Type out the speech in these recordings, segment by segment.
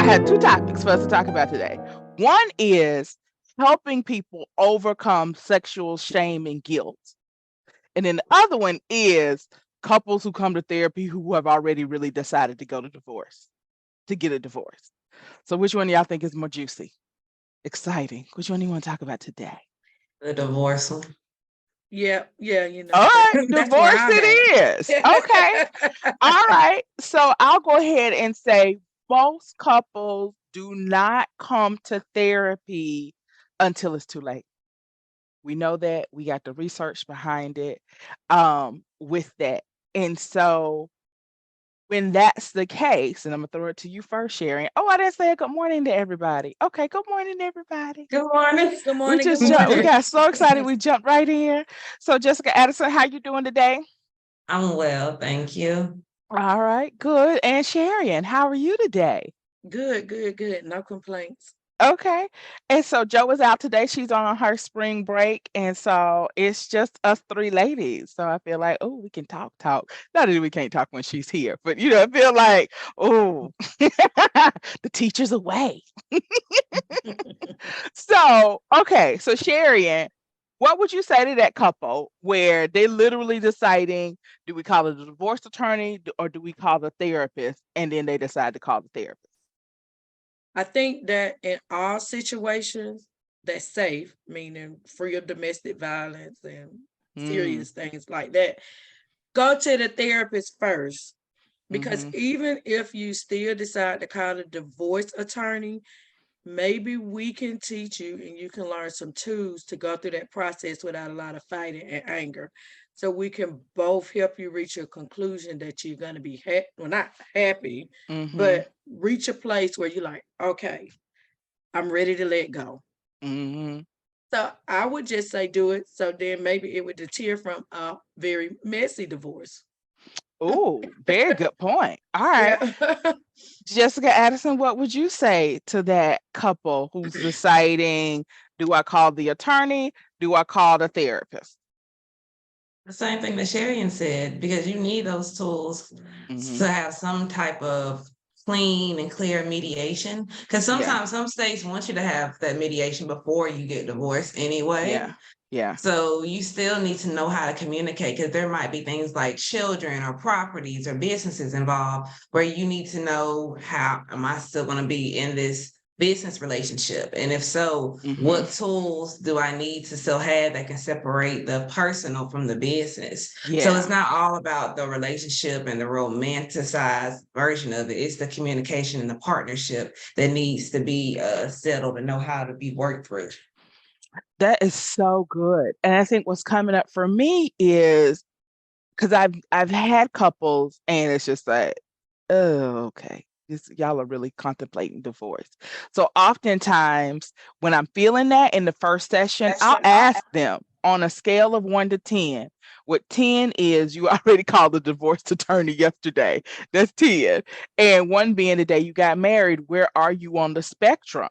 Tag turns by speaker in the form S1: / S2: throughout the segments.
S1: have two topics for us to talk about today. One is helping people overcome sexual shame and guilt. And then the other one is couples who come to therapy who have already really decided to go to divorce, to get a divorce. So which one do y'all think is more juicy? Exciting. Which one do you want to talk about today?
S2: The divorce one.
S3: Yeah,
S1: All right,
S3: that's where
S1: divorce
S3: I'm
S1: it is. Okay.
S3: at.
S1: All right. So I'll go ahead and say most couples do not come to therapy until it's too late. We know that. We got the research behind it with that. And so when that's the case, and I'm gonna throw it to you first, Sharon. Oh, I didn't say good morning to everybody. Okay, good morning, everybody.
S2: Good morning.
S3: Good
S1: We
S3: morning,
S1: just
S3: good
S1: jumped, we
S3: morning.
S1: got so excited, we jumped right in. So Jessica Addison, how you doing today?
S2: I'm well, thank you.
S1: All right, good. And Sharon, how are you today?
S3: Good. No complaints.
S1: Okay. And so Jo is out today. She's on her spring break. And so it's just us three ladies. So I feel like, oh, we can talk. Not that we can't talk when she's here, but I feel like, oh, the teacher's away. So, okay. So Sharon, what would you say to that couple where they literally deciding, do we call it a divorce attorney or do we call the therapist? And then they decide to call the therapist.
S3: I think that in all situations, that's safe, meaning free of domestic violence and serious things like that. Go to the therapist first. Because even if you still decide to call a divorce attorney, maybe we can teach you and you can learn some tools to go through that process without a lot of fighting and anger. So we can both help you reach a conclusion that you're going to be not happy, but reach a place where you're like, okay, I'm ready to let go. So I would just say do it. So then maybe it would deter from a very messy divorce.
S1: Oh, very good point. All right.
S3: Yeah.
S1: Jessica Addison, what would you say to that couple who's deciding, do I call the attorney? Do I call the therapist?
S2: The same thing that Sharian said, because you need those tools to have some type of clean and clear mediation. Because sometimes some states want you to have that mediation before you get divorced anyway.
S1: Yeah.
S2: So you still need to know how to communicate because there might be things like children or properties or businesses involved where you need to know, how am I still going to be in this business relationship? And if so, what tools do I need to still have that can separate the personal from the business? So it's not all about the relationship and the romanticized version of it. It's the communication and the partnership that needs to be settled and know how to be worked through.
S1: That is so good. And I think what's coming up for me is because I've had couples and it's just like, oh, okay. Y'all are really contemplating divorce. So oftentimes when I'm feeling that in the first session, I'll ask them on a scale of 1 to 10. What 10 is, you already called the divorce attorney yesterday. That's 10. And 1 being the day you got married, where are you on the spectrum?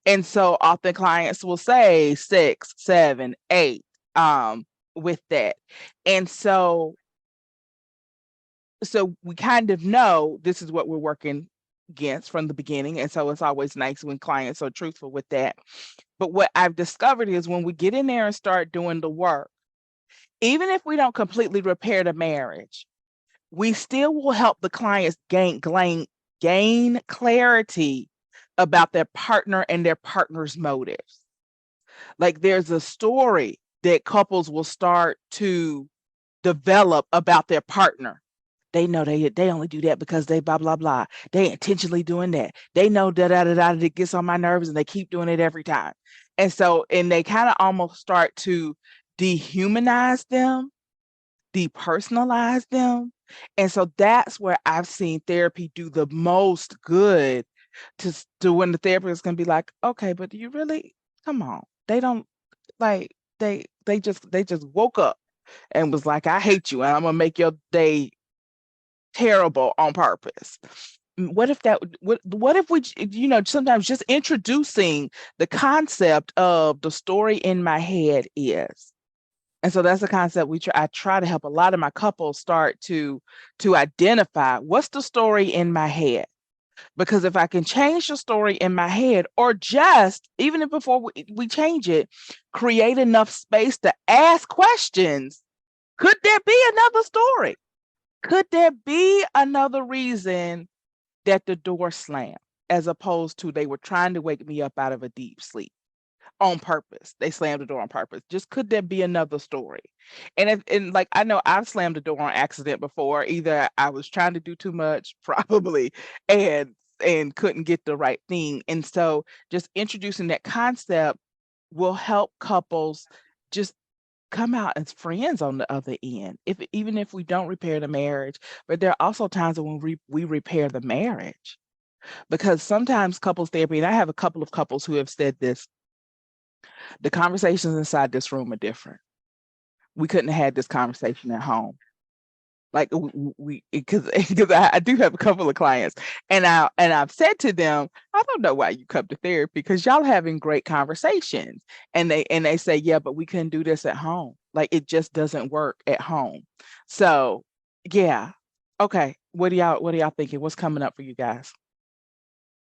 S1: And so often clients will say 6, 7, 8 with that. And so we kind of know this is what we're working against from the beginning. And so it's always nice when clients are truthful with that. But what I've discovered is when we get in there and start doing the work, even if we don't completely repair the marriage, we still will help the clients gain clarity about their partner and their partner's motives. Like there's a story that couples will start to develop about their partner. They know they only do that because they blah, blah, blah. They intentionally doing that. They know that it gets on my nerves and they keep doing it every time. And they kind of almost start to dehumanize them, depersonalize them. And so that's where I've seen therapy do the most good to when the therapist is going to be like, okay, but do you really, come on. They don't like, they just woke up and was like, I hate you and I'm going to make your day terrible on purpose. What if we, sometimes just introducing the concept of the story in my head is. And so that's the concept I try to help a lot of my couples start to identify what's the story in my head. Because if I can change the story in my head, or just even if before we change it, create enough space to ask questions, could there be another story? Could there be another reason that the door slammed, as opposed to they were trying to wake me up out of a deep sleep on purpose? They slammed the door on purpose. Just could there be another story? And like I know I've slammed the door on accident before. Either I was trying to do too much, probably, and couldn't get the right thing. And so just introducing that concept will help couples just come out as friends on the other end. If even if we don't repair the marriage, but there are also times when we repair the marriage. Because sometimes couples therapy, and I have a couple of couples who have said this, the conversations inside this room are different. We couldn't have had this conversation at home. Like we because I do have a couple of clients, and I've said to them, I don't know why you come to therapy, because y'all having great conversations. And they say, yeah, but we couldn't do this at home. Like it just doesn't work at home. So yeah. Okay. What are y'all thinking? What's coming up for you guys?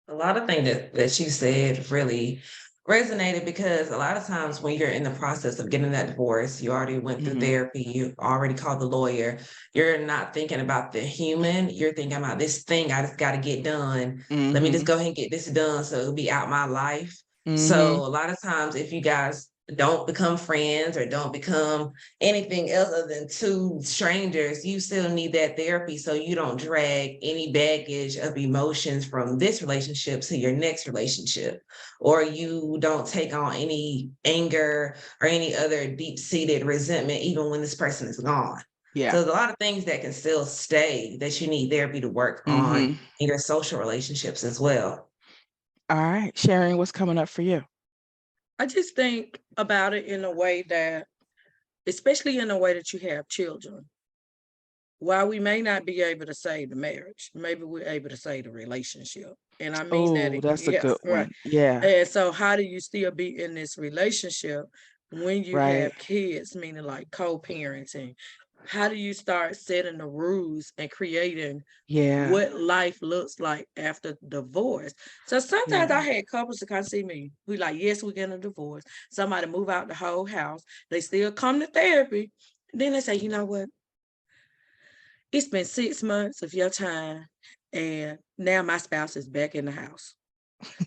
S2: A lot of things that you said really resonated, because a lot of times when you're in the process of getting that divorce, you already went through
S1: Mhm.
S2: therapy, you already called the lawyer, you're not thinking about the human, you're thinking about this thing I just got to get done. Let me just
S1: Mhm.
S2: go ahead and get this done so it'll be out my life. So
S1: Mhm.
S2: a lot of times, if you guys don't become friends or don't become anything else other than two strangers, you still need that therapy so you don't drag any baggage of emotions from this relationship to your next relationship, or you don't take on any anger or any other deep-seated resentment even when this person is gone.
S1: Yeah.
S2: So there's a lot of things that can still stay that you need therapy to work on
S1: Mhm.
S2: in your social relationships as well.
S1: All right. Sharing, what's coming up for you?
S3: I just think about it in a way that, especially in a way that you have children, while we may not be able to save the marriage, maybe we're able to save the relationship. And I mean that,
S1: Oh, that's a good
S3: yes, right.
S1: one. Yeah.
S3: And so, how do you still be in this relationship when you
S1: Right.
S3: have kids, meaning like co parenting? How do you start setting the rules and creating
S1: Yeah.
S3: what life looks like after divorce? So sometimes I
S1: Yeah.
S3: had couples that come see me. We like, yes, we're getting a divorce. Somebody move out the whole house. They still come to therapy. Then they say, you know what? It's been 6 months of your time, and now my spouse is back in the house.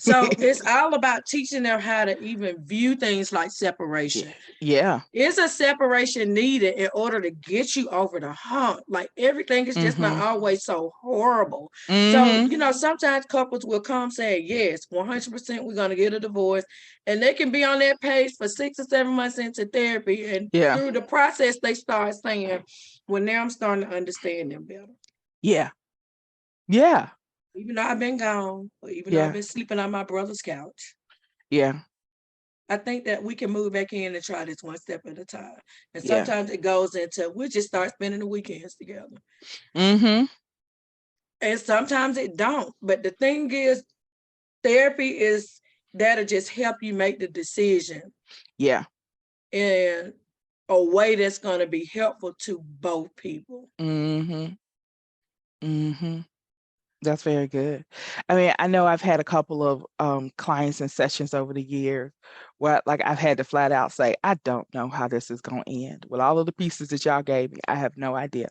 S3: So it's all about teaching them how to even view things like
S1: Yeah.
S3: separation.
S1: Yeah.
S3: Is a separation needed in order to get you over the hump? Like everything is just not
S1: Mhm.
S3: always so horrible. So,
S1: Mhm.
S3: sometimes couples will come saying, yes, 100% we're going to get a divorce. And they can be on that page for 6 or 7 months into therapy. And
S1: Yeah.
S3: through the process, they start saying, well, now I'm starting to understand them better.
S1: Yeah. Yeah.
S3: Even though I've been gone, or even though I've
S1: Yeah.
S3: been sleeping on my brother's couch,
S1: Yeah.
S3: I think that we can move back in and try this one step at a time. And
S1: Yeah.
S3: sometimes it goes into we just start spending the weekends together.
S1: Mhm.
S3: And sometimes it don't. But the thing is, therapy is that'll just help you make the decision
S1: Yeah.
S3: in a way that's going to be helpful to both people.
S1: Mhm. Mhm. That's very good. I mean, I know I've had a couple of clients and sessions over the years where like I've had to flat out say, I don't know how this is going to end. With all of the pieces that y'all gave me, I have no idea.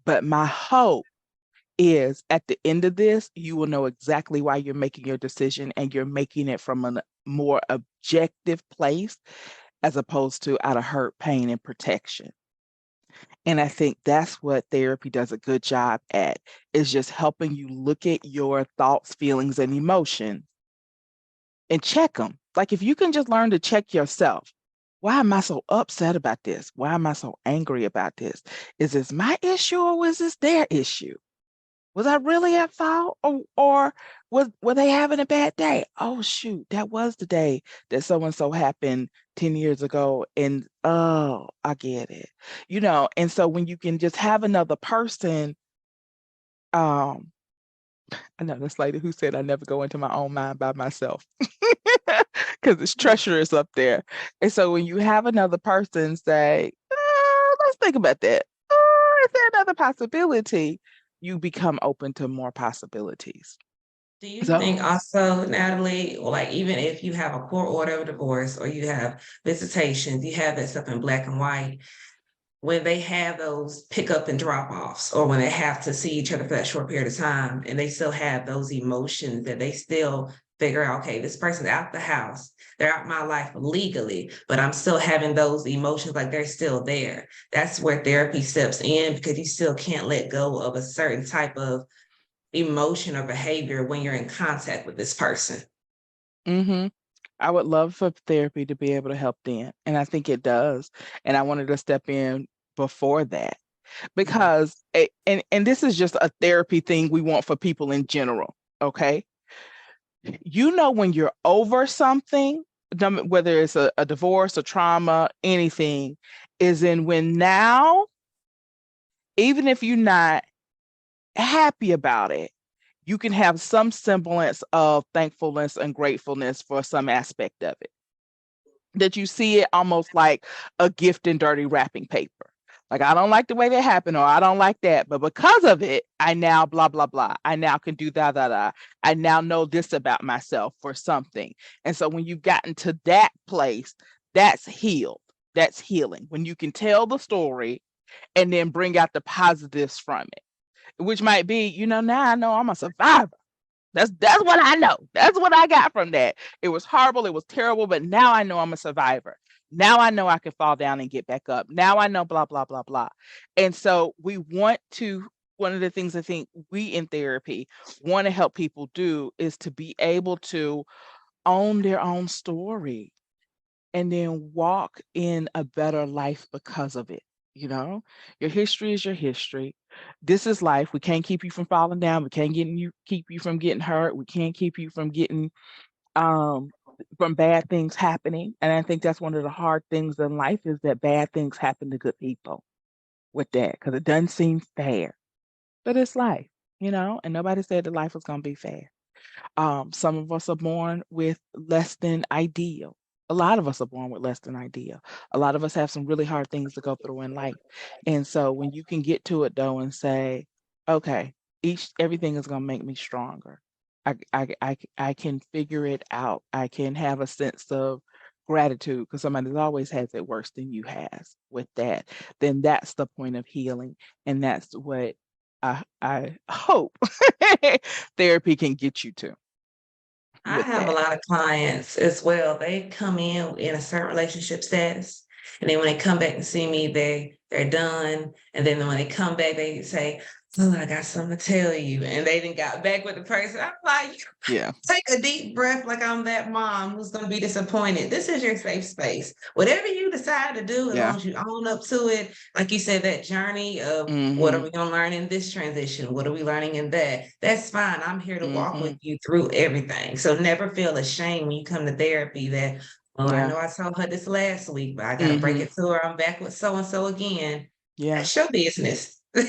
S1: But my hope is at the end of this, you will know exactly why you're making your decision, and you're making it from a more objective place as opposed to out of hurt, pain, and protection. And I think that's what therapy does a good job at, is just helping you look at your thoughts, feelings, and emotions and check them. Like if you can just learn to check yourself, why am I so upset about this? Why am I so angry about this? Is this my issue or was this their issue? Was I really at fault, or were they having a bad day? Oh shoot, that was the day that so and so happened 10 years ago, and oh, I get it. And so when you can just have another person, um I know this lady who said I never go into my own mind by myself because it's treacherous up there. And so when you have another person say, let's think about that. Is there another possibility? You become open to more possibilities.
S2: Do you
S1: So,
S2: think also, Natalie, like even if you have a court order of divorce or you have visitations, you have that stuff in black and white, when they have those pick up and drop offs, or when they have to see each other for that short period of time, and they still have those emotions that they still figure out, okay, this person's out the house, they're out my life legally, but I'm still having those emotions like they're still there. That's where therapy steps in because you still can't let go of a certain type of emotion or behavior when you're in contact with this person.
S1: hmm I would love for therapy to be able to help then, and I think it does. And I wanted to step in before that because, and this is just a therapy thing we want for people in general. Okay, when you're over something, whether it's a divorce, a trauma, anything, is in when now, even if you're not happy about it, you can have some semblance of thankfulness and gratefulness for some aspect of it. That you see it almost like a gift in dirty wrapping paper. Like, I don't like the way that happened, or I don't like that, but because of it, I now blah, blah, blah. I now can do that, that. I now know this about myself for something. And so when you've gotten to that place, that's healed. That's healing. When you can tell the story and then bring out the positives from it, which might be, now I know I'm a survivor. That's what I know. That's what I got from that. It was horrible, it was terrible, but now I know I'm a survivor. Now I know I can fall down and get back up. Now I know blah, blah, blah, blah. And so one of the things I think we in therapy want to help people do is to be able to own their own story and then walk in a better life because of it. Your history is your history. This is life. We can't keep you from falling down. We can't keep you from getting hurt. We can't keep you from getting from bad things happening. And I think that's one of the hard things in life is that bad things happen to good people with that, because it doesn't seem fair. But it's life, and nobody said that life was gonna be fair. Some of us are born with less than ideal. A lot of us are born with less than ideal. A lot of us have some really hard things to go through in life. And so when you can get to it though and say, okay, everything is gonna make me stronger. I can figure it out. I can have a sense of gratitude because somebody always has it worse than you has with that. Then that's the point of healing. And that's what I hope therapy can get you to
S2: I
S1: with
S2: have a
S1: that.
S2: lot of clients as well. They come in a certain relationship status, and then when they come back and see me, they're done. And then when they come back, they say, "Oh, I got something to tell you," and they then got back with the person. I'm like,
S1: Yeah.
S2: take a deep breath, like I'm that mom who's going to be disappointed. This is your safe space. Whatever you decide to do, as long
S1: Yeah.
S2: as you own up to it, like you said, that journey of what are
S1: Mhm.
S2: we going to learn in this transition? What are we learning in that? That's fine. I'm here to walk with
S1: Mhm.
S2: you through everything. So never feel ashamed when you come to therapy that, well, I
S1: Yeah.
S2: know I told her this last week, but I got to break
S1: Mhm.
S2: it to her. I'm back with so and so again.
S1: Yeah.
S2: That's your business. Go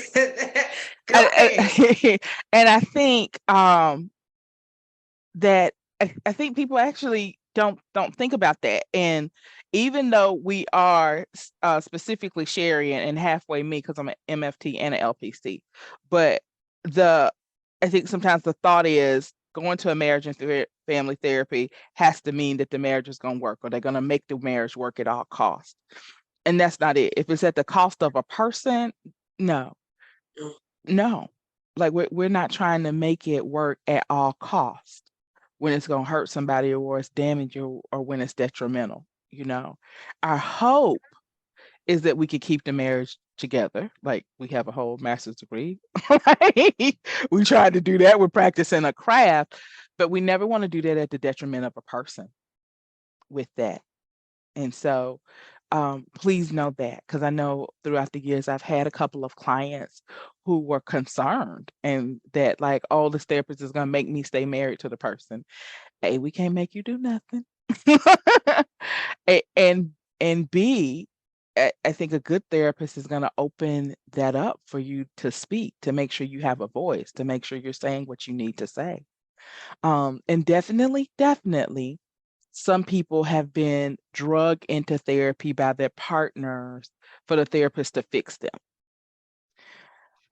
S2: ahead.
S1: And I think that I think people actually don't think about that. And even though we are specifically Sherry and halfway me because I'm an MFT and an LPC, but the I think sometimes the thought is going to a marriage and family therapy has to mean that the marriage is going to work or they're going to make the marriage work at all costs. And that's not it. If it's at the cost of a person, no, no. Like we're not trying to make it work at all costs when it's going to hurt somebody or it's damaging or when it's detrimental. Our hope is that we could keep the marriage together. Like we have a whole master's degree, right? We tried to do that. We're practicing a craft, but we never want to do that at the detriment of a person with that. And so please know that because I know throughout the years I've had a couple of clients who were concerned and that like, oh, this therapist is going to make me stay married to the person. A, we can't make you do nothing. And B, I think a good therapist is going to open that up for you to speak, to make sure you have a voice, to make sure you're saying what you need to say. And definitely, some people have been drugged into therapy by their partners for the therapist to fix them.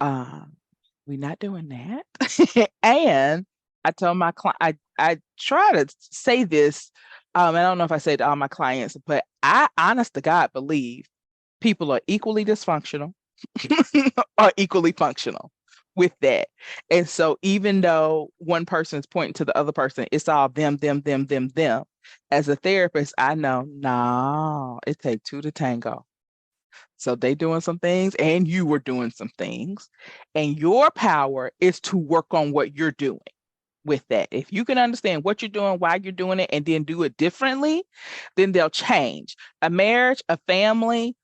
S1: Um, we're not doing that. And I tell my client, I try to say this, I don't know if I say it to all my clients, but I honest to God believe people are equally dysfunctional or equally functional with that. And so even though one person is pointing to the other person, it's all them, them, them, them, them. As a therapist, I know, no, it takes two to tango. So they doing some things and you were doing some things. And your power is to work on what you're doing with that. If you can understand what you're doing, why you're doing it, and then do it differently, then they'll change. A marriage, a family,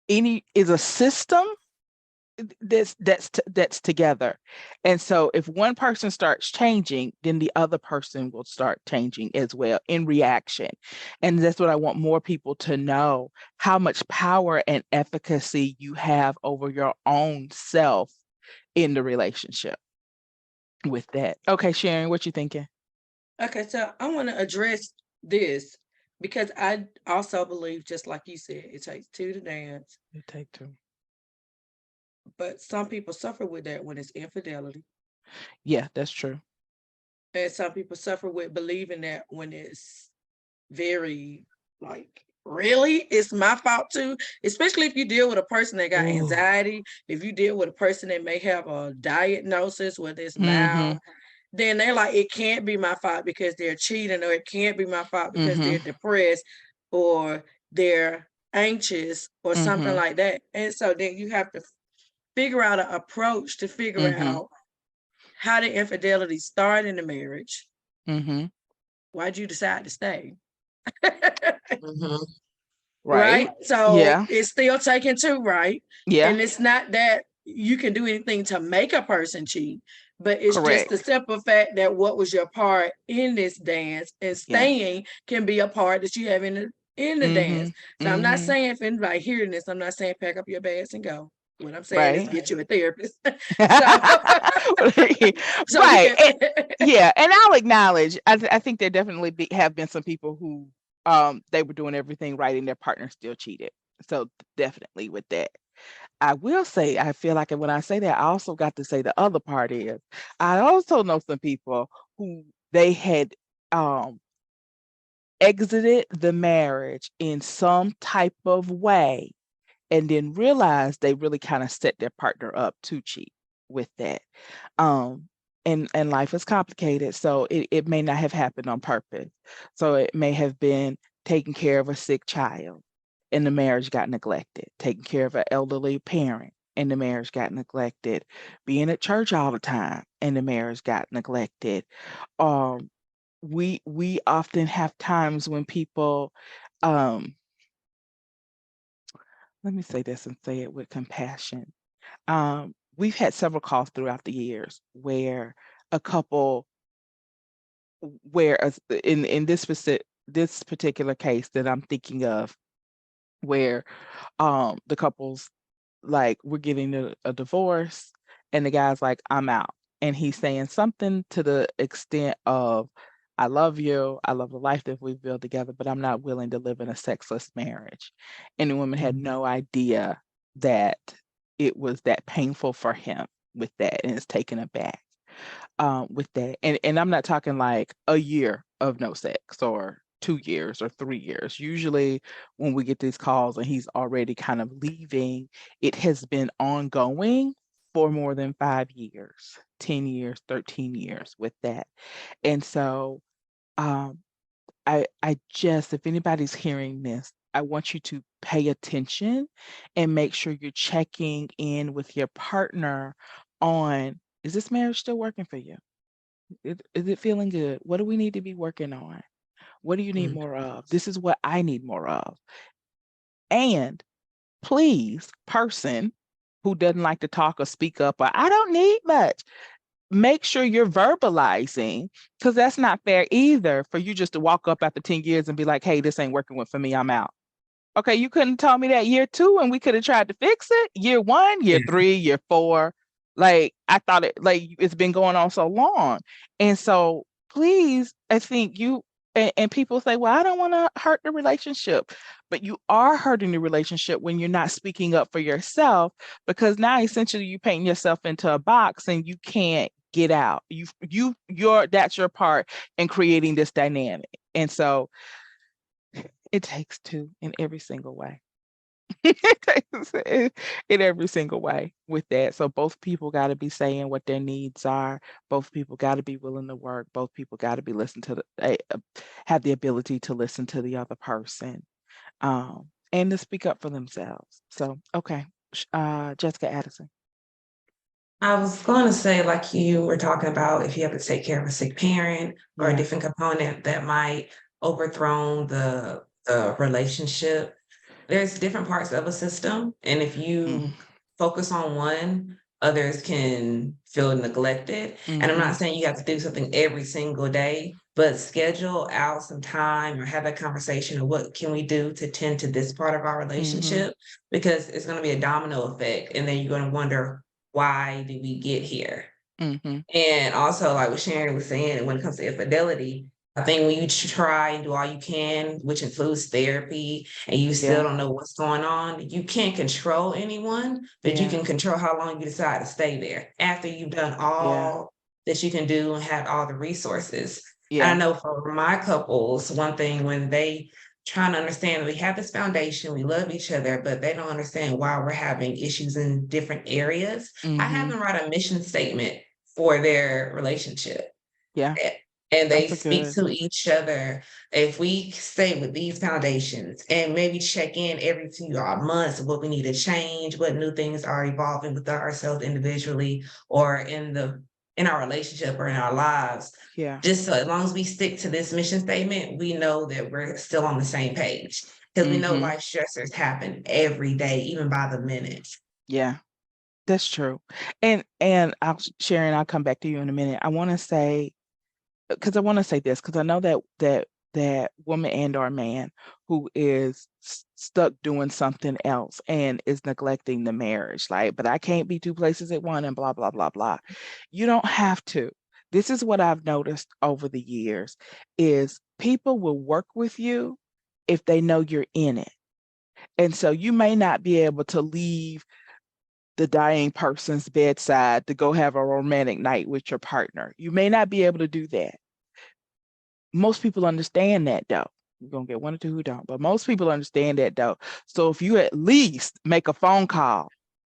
S1: any is a system that's together. And so if one person starts changing, then the other person will start changing as well in reaction. And that's what I want more people to know, how much power and efficacy you have over your own self in the relationship with that. Okay, Sharon, what you thinking?
S3: Okay, so I want to address this because I also believe, just like you said, it takes two to dance.
S1: You take two.
S3: But some people suffer with that when it's infidelity.
S1: Yeah, that's true.
S3: And some people suffer with believing that when it's very like, really, it's my fault too. Especially if you deal with a person that got
S1: Ooh.
S3: anxiety, if you deal with a person that may have a diagnosis, whether it's
S1: Mhm.
S3: mild, then they're like, it can't be my fault because they're cheating, or it can't be my fault because they're depressed, or they're anxious, or something like that. And so then you have to figure out an approach to figure out how the infidelity started in the marriage. Why'd you decide to stay?
S2: Mhm.
S3: Right?
S1: Right.
S3: So
S1: Yeah.
S3: it's still taking two, right?
S1: Yeah.
S3: And it's not that you can do anything to make a person cheat, but it's just the
S1: Correct.
S3: simple fact that what was your part in this dance, and
S1: Yeah.
S3: staying can be a part that you have in the dance. So I'm not saying, if anybody hearing this, I'm not saying pack up your bags and go. What I'm saying is
S1: Right.
S3: get you a therapist. So you
S1: Right.
S3: can
S1: Yeah, and I'll acknowledge, I think there definitely have been some people who they were doing everything right and their partner still cheated. So definitely with that. I will say, I feel like when I say that, I also got to say the other part is, I also know some people who they had exited the marriage in some type of way and then realized they really kind of set their partner up to cheat with that. And life is complicated, so it may not have happened on purpose. So it may have been taking care of a sick child and the marriage got neglected, taking care of an elderly parent and the marriage got neglected, being at church all the time and the marriage got neglected. We often have times when people let me say this and say it with compassion. We've had several calls throughout the years where a couple, in this particular case that I'm thinking of, where the couple's like, we're getting a divorce, and the guy's like, I'm out, and he's saying something to the extent of, I love you, I love the life that we've built together, but I'm not willing to live in a sexless marriage. And the woman had no idea that it was that painful for him with that, and is taken aback with that. And I'm not talking like a year of no sex or 2 years or 3 years. Usually when we get these calls and he's already kind of leaving, it has been ongoing for more than 5 years, 10 years, 13 years with that. And so I just, if anybody's hearing this, I want you to pay attention and make sure you're checking in with your partner on, is this marriage still working for you? Is it feeling good? What do we need to be working on? What do you need more of? This is what I need more of. And please, person who doesn't like to talk or speak up, or I don't need much, make sure you're verbalizing, because that's not fair either for you just to walk up after 10 years and be like, hey, this ain't working for me, I'm out. Okay, you couldn't tell me that year 2 and we could have tried to fix it. Year 1, year 3, year 4. Like, I thought it's been going on so long. And so please, I think and people say, well, I don't want to hurt the relationship, but you are hurting the relationship when you're not speaking up for yourself, because now essentially you paint yourself into a box and you can't get out. That's your part in creating this dynamic. And so it takes two in every single way. It takes in every single way with that. So both people got to be saying what their needs are. Both people got to be willing to work. Both people got to be listen to have the ability to listen to the other person, and to speak up for themselves. So okay, Jessica Addison.
S2: I was going to say, like you were talking about, if you have to take care of a sick parent or a
S1: Yeah.
S2: different component that might overthrow the relationship, there's different parts of a system. And if you focus on one, others can feel neglected. And I'm not saying you have to do something every single day, but schedule out some time or have a conversation of what can we do to tend to this part of our relationship, because it's going to be a domino effect. And then you're going to wonder, why did we get here? And also, like what Sharon was saying, when it comes to infidelity, I think when you try and do all you can, which includes therapy, and you still don't know what's going on, you can't control anyone, but you can control how long you decide to stay there after you've done all that you can do and have all the resources. And I know for my couples, one thing when they trying to understand we have this foundation, we love each other, but they don't understand why we're having issues in different areas. I have them write a mission statement for their relationship.
S1: Yeah.
S2: And they
S1: That's
S2: speak
S1: good.
S2: to each other. If we stay with these foundations and maybe check in every few months, what we need to change, what new things are evolving with ourselves individually or in our relationship or in our lives.
S1: Yeah.
S2: Just so as long as we stick to this mission statement, we know that we're still on the same page, because we know life stressors happen every day, even by the minute.
S1: Yeah, that's true. And Sharon, I'll come back to you in a minute. I want to say, because I want to say this, because I know that woman and or man who is stuck doing something else and is neglecting the marriage, like, but I can't be two places at one and blah, blah, blah, blah. You don't have to. This is what I've noticed over the years is people will work with you if they know you're in it. And so you may not be able to leave the dying person's bedside to go have a romantic night with your partner. You may not be able to do that. Most people understand that though. You're gonna get one or two who don't, but most people understand that though. So if you at least make a phone call,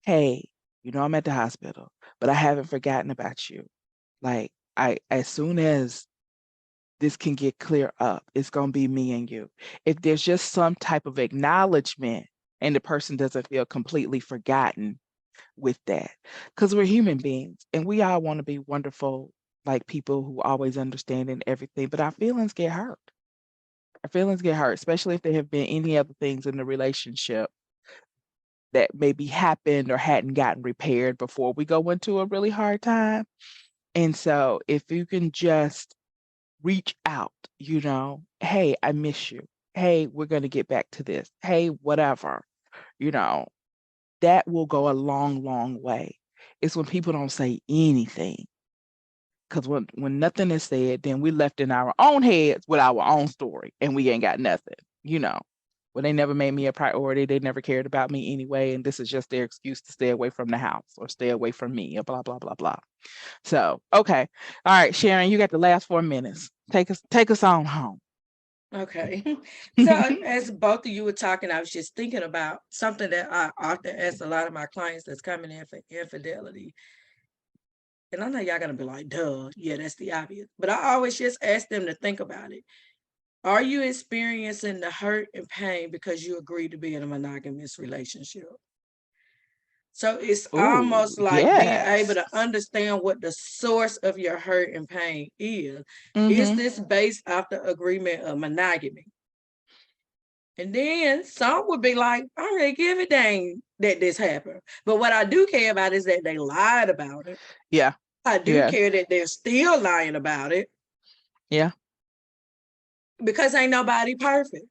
S1: hey, I'm at the hospital, but I haven't forgotten about you. Like as soon as this can get clear up, it's gonna be me and you. If there's just some type of acknowledgement and the person doesn't feel completely forgotten with that, because we're human beings and we all want to be wonderful, like people who always understand and everything, but our feelings get hurt. Our feelings get hurt, especially if there have been any other things in the relationship that maybe happened or hadn't gotten repaired before we go into a really hard time. And so if you can just reach out, hey, I miss you. Hey, we're going to get back to this. Hey, whatever, that will go a long, long way. It's when people don't say anything. Because when nothing is said, then we're left in our own heads with our own story and we ain't got nothing, Well, they never made me a priority. They never cared about me anyway. And this is just their excuse to stay away from the house or stay away from me or blah, blah, blah, blah. So, okay. All right, Sharon, you got the last 4 minutes. Take us on home.
S3: Okay. So as both of you were talking, I was just thinking about something that I often ask a lot of my clients that's coming in for infidelity. And I know y'all gonna be like, duh, yeah, that's the obvious. But I always just ask them to think about it. Are you experiencing the hurt and pain because you agreed to be in a monogamous relationship? So it's almost like being able to understand what the source of your hurt and pain is. Is this based off the agreement of monogamy? And then some would be like, I don't really give a dang that this happened. But what I do care about is that they lied about it.
S1: Yeah.
S3: I do care that they're still lying about it.
S1: Yeah.
S3: Because ain't nobody perfect.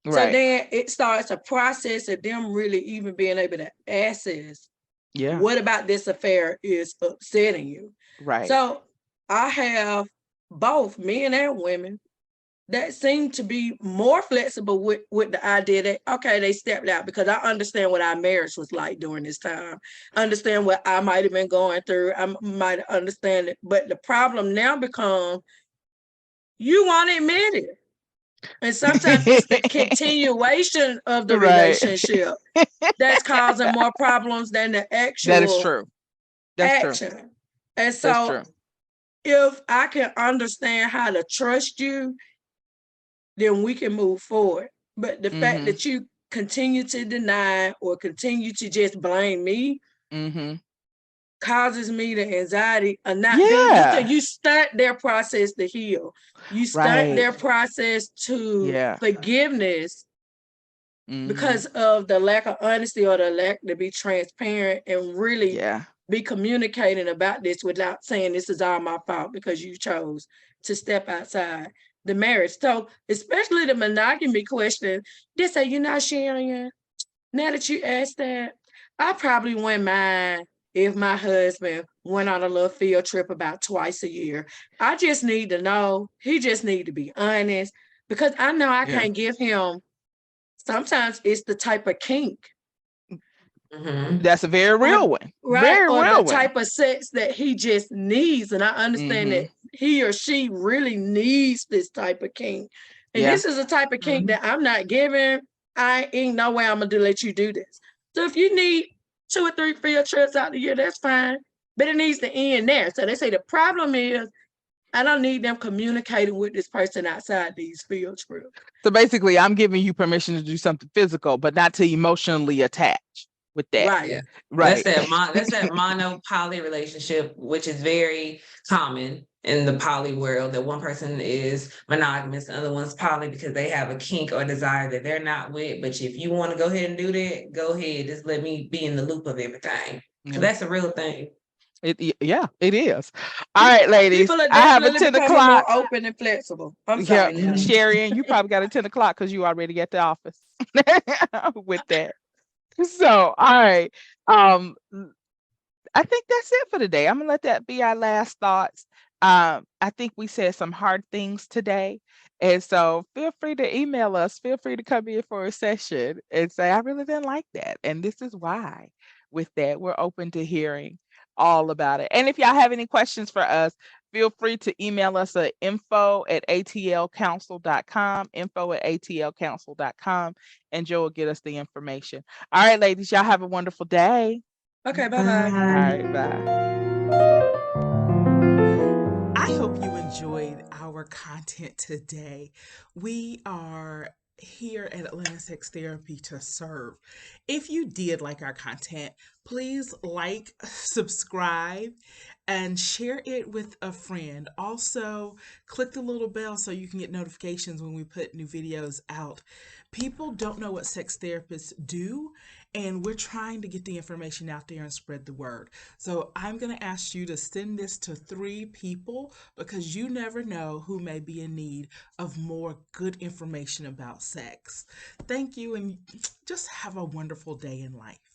S1: Right.
S3: So then it starts a process of them really even being able to access what about this affair is upsetting you.
S1: Right.
S3: So I have both men and women that seemed to be more flexible with the idea that, okay, they stepped out, because I understand what our marriage was like during this time. Understand what I might have been going through. I might understand it. But the problem now becomes you won't admit it. And sometimes it's the continuation of the
S1: Right.
S3: relationship that's causing more problems than the
S1: That is
S3: actual
S1: true. That's true.
S3: action. And
S1: That's
S3: so
S1: true.
S3: if I can understand how to trust you, then we can move forward. But the fact
S1: Mhm.
S3: that you continue to deny or continue to just blame me
S1: Mhm.
S3: causes me the anxiety of not being,
S1: Yeah.
S3: because you stunt their process to heal. You stunt
S1: Right.
S3: their process to
S1: Yeah.
S3: forgiveness
S1: Mhm.
S3: because of the lack of honesty or the lack to be transparent and really
S1: Yeah.
S3: be communicating about this without saying this is all my fault because you chose to step outside the marriage. So especially the monogamy question, they say you're not sharing. Now that you asked that, I probably wouldn't mind if my husband went on a little field trip about twice a year. I just need to know, he just need to be honest, because I know I
S1: Yeah.
S3: can't give him, sometimes it's the type of kink,
S2: Mhm.
S1: That's a very
S3: or
S1: real one.
S3: right,
S1: Very
S3: or the
S1: real one.
S3: type of sex that he just needs. And I understand that
S1: Mhm.
S3: he or she really needs this type of kink. And
S1: Yeah.
S3: this is a type of kink
S2: Mhm.
S3: that I'm not giving. I ain't no way I'm gonna let you do this. So if you need 2 or 3 field trips out the year, that's fine. But it needs to end there. So they say the problem is I don't need them communicating with this person outside these field trips.
S1: So basically, I'm giving you permission to do something physical, but not to emotionally attach with that.
S3: Right.
S2: Yeah.
S1: Right.
S2: That's that mono poly relationship, which is very common in the poly world, that one person is monogamous, the other one's poly because they have a kink or desire that they're not with. But if you want to go ahead and do that, go ahead. Just let me be in the loop of everything. So
S1: Yeah.
S2: that's a real thing.
S1: Yeah, it is. All right, ladies.
S3: People are
S1: I have a
S3: definitely
S1: 10
S3: becoming
S1: o'clock.
S3: more open and flexible. I'm
S1: Yeah,
S3: sorry now.
S1: Sherry, and you probably got a 10 o'clock because you already at the office with that. So, all right. I think that's it for today. I'm gonna let that be our last thoughts. I think we said some hard things today. And so feel free to email us. Feel free to come in for a session and say, I really didn't like that. And this is why. With that, we're open to hearing all about it. And if y'all have any questions for us, feel free to email us at info@atlcouncil.com, info@atlcouncil.com, and Joe will get us the information. All right, ladies, y'all have a wonderful day.
S3: Okay, bye-bye.
S1: All right, bye.
S4: I hope you enjoyed our content today. We are here at Atlanta Sex Therapy to serve. If you did like our content, please like, subscribe, and share it with a friend. Also, click the little bell so you can get notifications when we put new videos out. People don't know what sex therapists do, and we're trying to get the information out there and spread the word. So I'm going to ask you to send this to 3 people, because you never know who may be in need of more good information about sex. Thank you, and just have a wonderful day in life.